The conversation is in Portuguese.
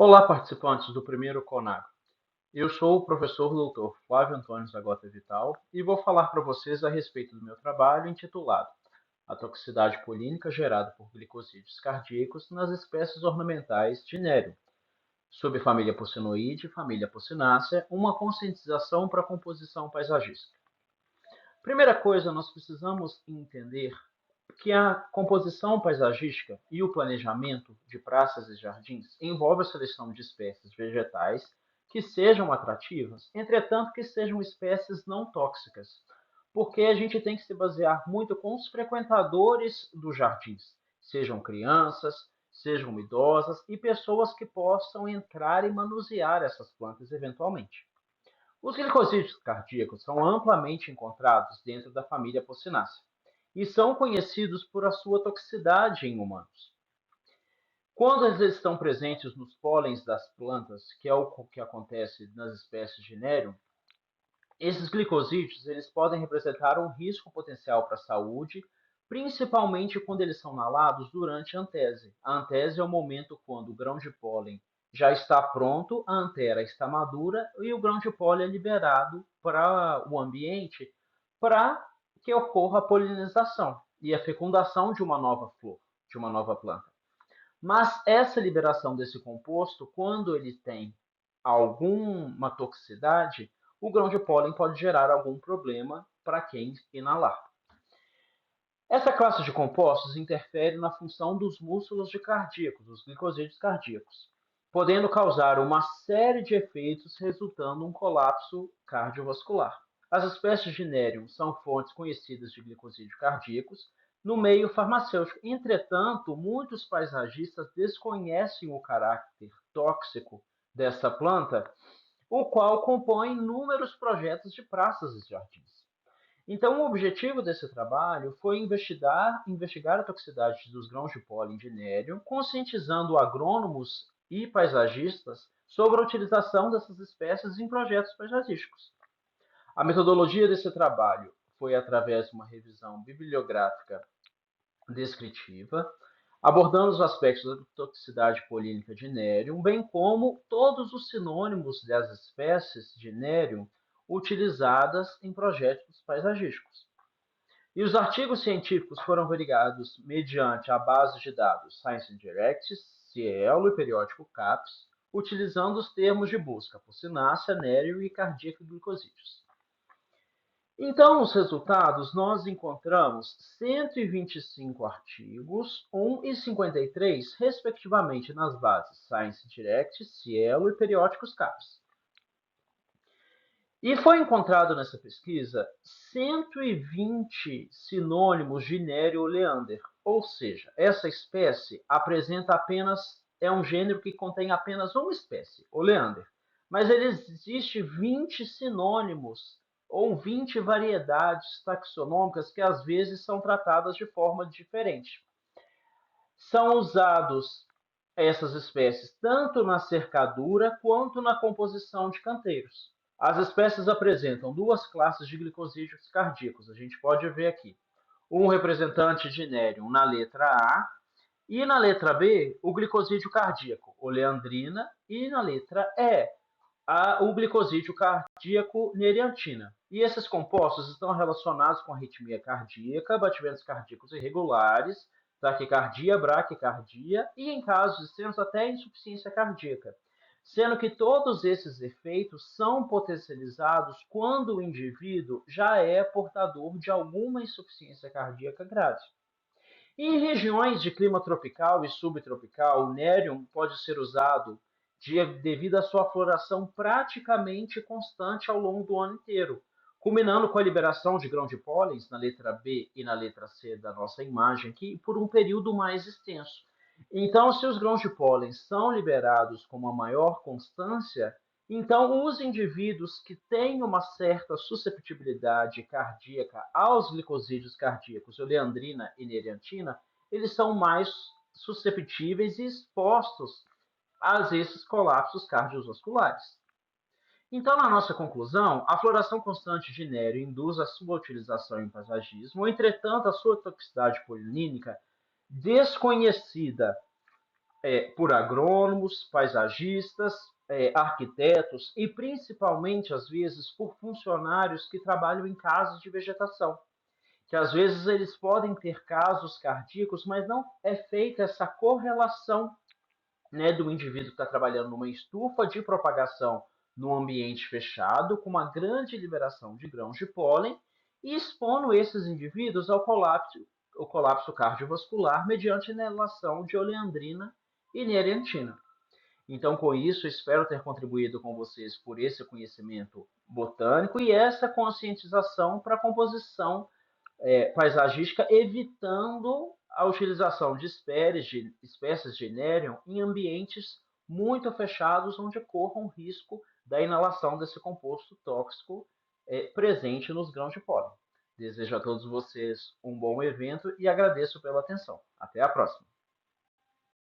Olá, participantes do primeiro CONAGRO. Eu sou o professor Dr. Flávio Antônio Zagota Vital e vou falar para vocês a respeito do meu trabalho intitulado A toxicidade polínica gerada por glicosídeos cardíacos nas espécies ornamentais de nério, subfamília Porcinoide e família Porcinácea, uma conscientização para a composição paisagística. Primeira coisa, nós precisamos entender que a composição paisagística e o planejamento de praças e jardins envolve a seleção de espécies vegetais que sejam atrativas, entretanto que sejam espécies não tóxicas, porque a gente tem que se basear muito com os frequentadores dos jardins, sejam crianças, sejam idosas e pessoas que possam entrar e manusear essas plantas eventualmente. Os glicosídeos cardíacos são amplamente encontrados dentro da família Porcinácea e são conhecidos por a sua toxicidade em humanos. Quando eles estão presentes nos pólens das plantas, que é o que acontece nas espécies de nério, esses glicosídeos eles podem representar um risco potencial para a saúde, principalmente quando eles são inalados durante a antese. A antese é o momento quando o grão de pólen já está pronto, a antera está madura e o grão de pólen é liberado para o ambiente para que ocorra a polinização e a fecundação de uma nova flor, de uma nova planta. Mas essa liberação desse composto, quando ele tem alguma toxicidade, o grão de pólen pode gerar algum problema para quem inalar. Essa classe de compostos interfere na função dos músculos de cardíacos, dos glicosídeos cardíacos, podendo causar uma série de efeitos resultando em um colapso cardiovascular. As espécies de Nerium são fontes conhecidas de glicosídeos cardíacos no meio farmacêutico. Entretanto, muitos paisagistas desconhecem o caráter tóxico dessa planta, o qual compõe inúmeros projetos de praças e jardins. Então, o objetivo desse trabalho foi investigar a toxicidade dos grãos de pólen de nério, conscientizando agrônomos e paisagistas sobre a utilização dessas espécies em projetos paisagísticos. A metodologia desse trabalho foi através de uma revisão bibliográfica descritiva, abordando os aspectos da toxicidade polínica de nério, bem como todos os sinônimos das espécies de nério utilizadas em projetos paisagísticos. E os artigos científicos foram verificados mediante a base de dados Science Direct, Cielo e periódico CAPS, utilizando os termos de busca Porcinácea, nério e cardíaco glicosídeos. Então, os resultados, nós encontramos 125 artigos, 1 e 53, respectivamente, nas bases Science Direct, Cielo e periódicos CAPS. E foi encontrado nessa pesquisa 120 sinônimos de Nério oleander, ou seja, essa espécie apresenta é um gênero que contém apenas uma espécie, oleander, mas existe 20 sinônimos ou 20 variedades taxonômicas que às vezes são tratadas de forma diferente. São usados essas espécies tanto na cercadura quanto na composição de canteiros. As espécies apresentam duas classes de glicosídeos cardíacos. A gente pode ver aqui. Um representante de Nerium na letra A e na letra B o glicosídeo cardíaco, oleandrina, e na letra E o glicosídeo cardíaco neriantina. E esses compostos estão relacionados com arritmia cardíaca, batimentos cardíacos irregulares, taquicardia, braquicardia e, em casos extremos, até insuficiência cardíaca, sendo que todos esses efeitos são potencializados quando o indivíduo já é portador de alguma insuficiência cardíaca grave. Em regiões de clima tropical e subtropical, o nérium pode ser usado devido à sua floração praticamente constante ao longo do ano inteiro, culminando com a liberação de grão de pólens na letra B e na letra C da nossa imagem aqui, por um período mais extenso. Então, se os grãos de pólen são liberados com uma maior constância, então os indivíduos que têm uma certa susceptibilidade cardíaca aos glicosídeos cardíacos, oleandrina e neriantina, eles são mais susceptíveis e expostos a esses colapsos cardiovasculares. Então, na nossa conclusão, a floração constante de nério induz a sua utilização em paisagismo, entretanto, a sua toxicidade polinínica desconhecida por agrônomos, paisagistas, arquitetos e principalmente, às vezes, por funcionários que trabalham em casas de vegetação, que às vezes eles podem ter casos cardíacos, mas não é feita essa correlação, né, do indivíduo que está trabalhando numa estufa de propagação no ambiente fechado, com uma grande liberação de grãos de pólen, e expondo esses indivíduos ao colapso cardiovascular mediante inalação de oleandrina e nerentina. Então, com isso, espero ter contribuído com vocês por esse conhecimento botânico e essa conscientização para a composição paisagística, evitando a utilização de espécies de Nerium em ambientes muito fechados, onde corram risco da inalação desse composto tóxico presente nos grãos de pólen. Desejo a todos vocês um bom evento e agradeço pela atenção. Até a próxima!